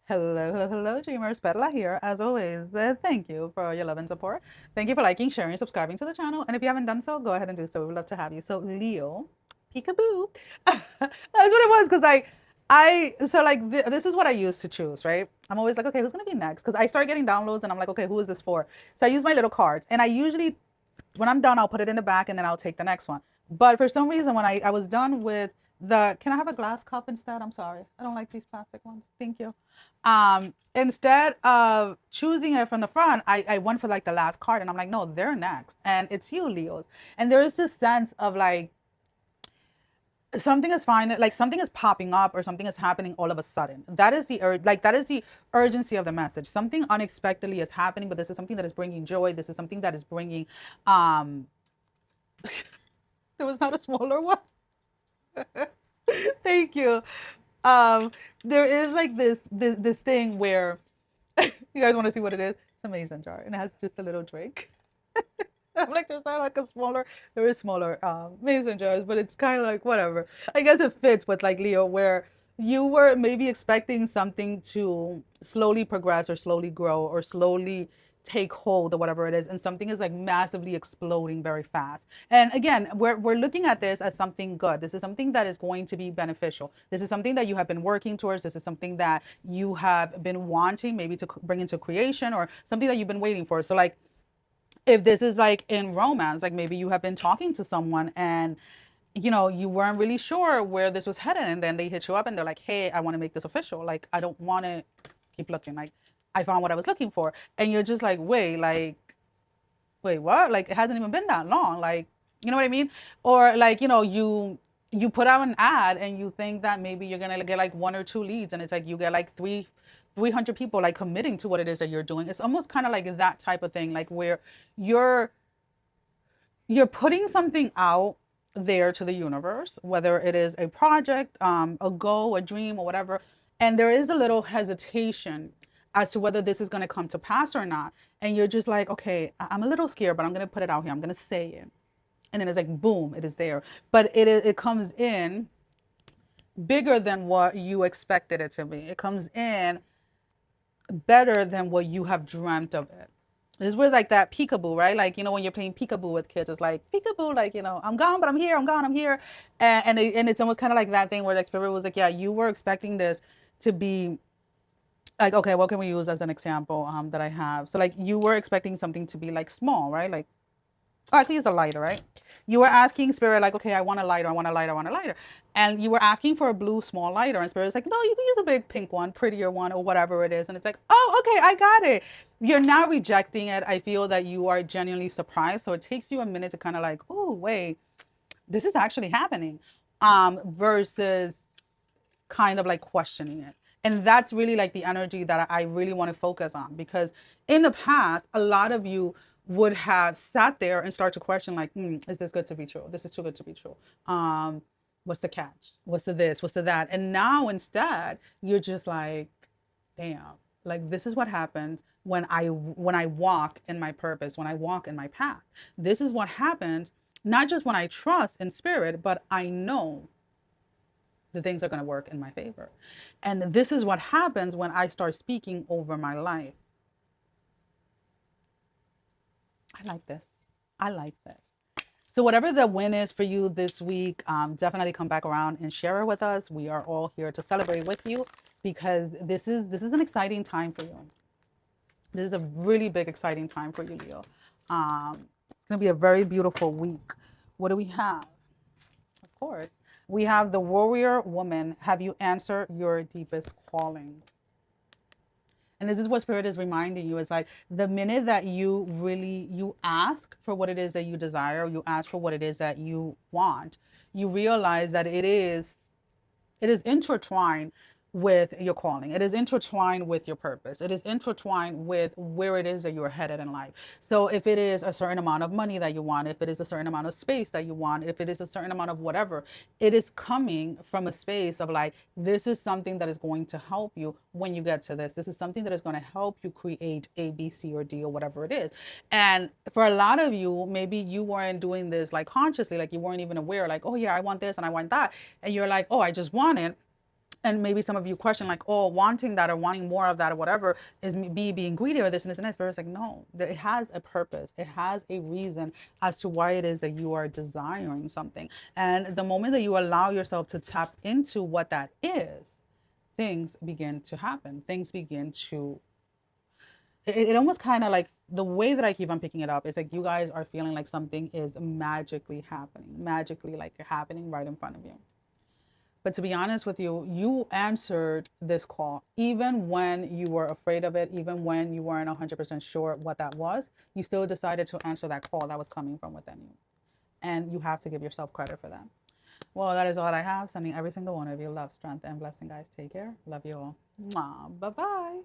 Hello, hello, hello, dreamers. Perla here, as always. Thank you for your love and support. Thank you for liking, sharing, subscribing to the channel. And if you haven't done so, go ahead and do so. We would love to have you. So, Leo, peekaboo. That's what it was. Because this is what I used to choose, right? I'm always like, okay, who's going to be next? Because I start getting downloads and I'm like, okay, who is this for? So I use my little cards. And I usually, when I'm done, I'll put it in the back and then I'll take the next one. But for some reason, when I was done with can I have a glass cup instead? I'm sorry. I don't like these plastic ones. Thank you. Instead of choosing it from the front, I went for like the last card and I'm like, no, they're next. And it's you, Leos. And there is this sense of like something is fine, like something is popping up or something is happening all of a sudden. That is the urgency of the message. Something unexpectedly is happening, but this is something that is bringing joy. This is something that is bringing there was not a smaller one. Thank you. Um, there is like this thing where you guys want to see what it is. It's a mason jar and it has just a little drink. I'm like, there's not like a smaller, there is smaller mason jars, but it's kind of like whatever. I guess it fits with like Leo, where you were maybe expecting something to slowly progress or slowly grow or slowly take hold or whatever it is, and something is like massively exploding very fast. And again, we're looking at this as something good. This is something that is going to be beneficial. This is something that you have been working towards. This is something that you have been wanting maybe to bring into creation, or something that you've been waiting for. So like if this is like in romance, like maybe you have been talking to someone and you weren't really sure where this was headed, and then they hit you up and they're like, hey, I want to make this official. Like, I don't want to keep looking. Like, I found what I was looking for. And you're just like, wait, what? Like, it hasn't even been that long. Like, you know what I mean? Or like, you put out an ad and you think that maybe you're gonna get like one or two leads, and it's like you get like 300 people like committing to what it is that you're doing. It's almost kind of like that type of thing, like where you're you're putting something out there to the universe, whether it is a project, a goal, a dream, or whatever. And there is a little hesitation as to whether this is going to come to pass or not. And you're just like, okay, I'm a little scared, but I'm going to put it out here. I'm going to say it. And then it's like, boom, it is there. But it comes in bigger than what you expected it to be. It comes in better than what you have dreamt of it. This is where like that peekaboo, right? Like, when you're playing peekaboo with kids, it's like peekaboo, like, I'm gone, but I'm here, I'm gone, I'm here. And it's almost kind of like that thing where like spirit was like, yeah, you were expecting this to be like, okay, what can we use as an example that I have? So like you were expecting something to be like small, right? Like, oh, I can use a lighter, right? You were asking spirit like, okay, I want a lighter, I want a lighter, I want a lighter. And you were asking for a blue small lighter, and spirit's like, no, you can use a big pink one, prettier one, or whatever it is. And it's like, oh, okay, I got it. You're not rejecting it. I feel that you are genuinely surprised. So it takes you a minute to kind of like, oh, wait, this is actually happening. Versus kind of like questioning it. And that's really like the energy that I really want to focus on, because in the past, a lot of you would have sat there and start to question like, is this good to be true? This is too good to be true. What's the catch? What's the this? What's the that? And now instead, you're just like, damn, like this is what happens when I walk in my purpose, when I walk in my path. This is what happens, not just when I trust in spirit, but I know the things are going to work in my favor. And this is what happens when I start speaking over my life. I like this. I like this. So whatever the win is for you this week, definitely come back around and share it with us. We are all here to celebrate with you, because this is an exciting time for you. This is a really big, exciting time for you, Leo. It's going to be a very beautiful week. What do we have? Of course, we have the warrior woman. Have you answered your deepest calling? And this is what spirit is reminding you, is like the minute that you ask for what it is that you desire, you ask for what it is that you want, you realize that it is intertwined with your calling. It is intertwined with your purpose. It is intertwined with where it is that you're headed in life. So if it is a certain amount of money that you want, if it is a certain amount of space that you want, if it is a certain amount of whatever, it is coming from a space of like, this is something that is going to help you when you get to this. This is something that is going to help you create A, B, C, or D, or whatever it is. And for a lot of you, maybe you weren't doing this like consciously, like you weren't even aware, like, oh yeah, I want this and I want that. And you're like, oh, I just want it. And maybe some of you question like, oh, wanting that or wanting more of that or whatever is me being greedy or this and this and this. But it's like, no, it has a purpose. It has a reason as to why it is that you are desiring something. And the moment that you allow yourself to tap into what that is, things begin to happen. Things begin to, it almost kind of like the way that I keep on picking it up is like you guys are feeling like something is magically happening right in front of you. But to be honest with you, you answered this call. Even when you were afraid of it, even when you weren't 100% sure what that was, you still decided to answer that call that was coming from within you. And you have to give yourself credit for that. Well, that is all I have. Sending every single one of you love, strength, and blessing, guys. Take care. Love you all. Mwah. Bye-bye.